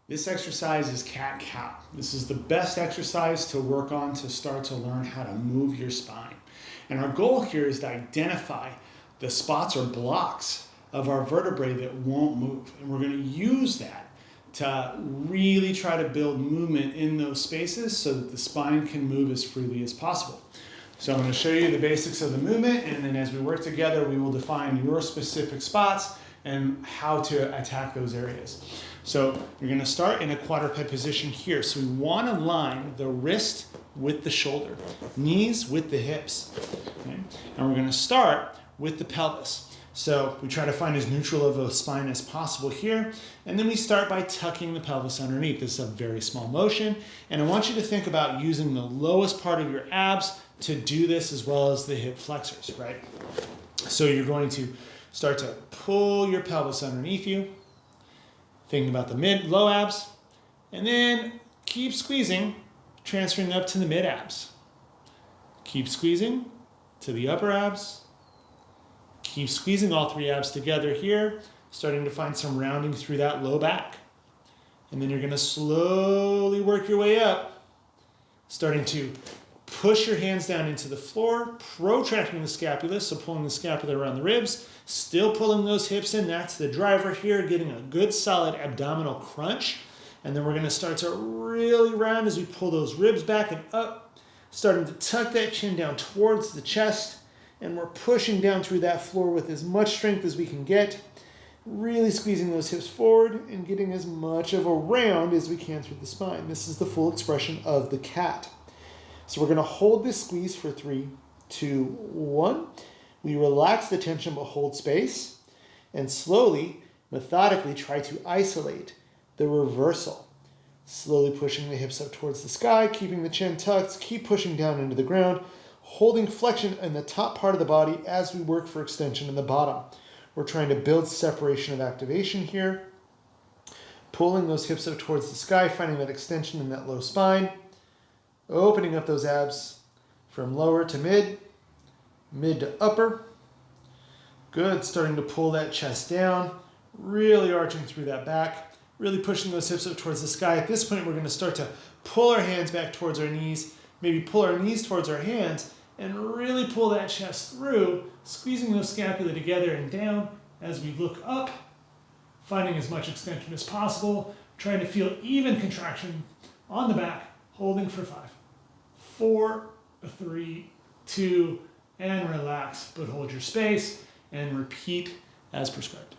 This exercise is cat-cow. This is the best exercise to work on to start to learn how to move your spine. And our goal here is to identify the spots or blocks of our vertebrae that won't move. And we're going to use that to really try to build movement in those spaces so that the spine can move as freely as possible. So I'm going to show you the basics of the movement, and then as we work together, we will define your specific spots and how to attack those areas. So you're going to start in a quadruped position here. So we want to line the wrist with the shoulder, knees with the hips. Okay? And we're going to start with the pelvis. So we try to find as neutral of a spine as possible here. And then we start by tucking the pelvis underneath. This is a very small motion. And I want you to think about using the lowest part of your abs to do this, as well as the hip flexors, right? So you're going to start to pull your pelvis underneath you, thinking about the low abs, and then keep squeezing, transferring up to the mid abs. Keep squeezing to the upper abs. Keep squeezing all three abs together here, starting to find some rounding through that low back. And then you're going to slowly work your way up, starting to push your hands down into the floor, protracting the scapula, so pulling the scapula around the ribs, still pulling those hips in. That's the driver here, getting a good solid abdominal crunch. And then we're going to start to really round as we pull those ribs back and up, starting to tuck that chin down towards the chest. And we're pushing down through that floor with as much strength as we can get, really squeezing those hips forward and getting as much of a round as we can through the spine. This is the full expression of the cat. So we're going to hold this squeeze for 3, 2, 1. We relax the tension but hold space, and slowly, methodically try to isolate the reversal. Slowly pushing the hips up towards the sky, keeping the chin tucked, keep pushing down into the ground, holding flexion in the top part of the body as we work for extension in the bottom. We're trying to build separation of activation here, pulling those hips up towards the sky, finding that extension in that low spine, opening up those abs from lower to mid, mid to upper. Good, starting to pull that chest down, really arching through that back, really pushing those hips up towards the sky. At this point, we're going to start to pull our hands back towards our knees, maybe pull our knees towards our hands, and really pull that chest through, squeezing those scapula together and down as we look up, finding as much extension as possible, trying to feel even contraction on the back, holding for 5, 4, 3, 2, and relax, but hold your space and repeat as prescribed.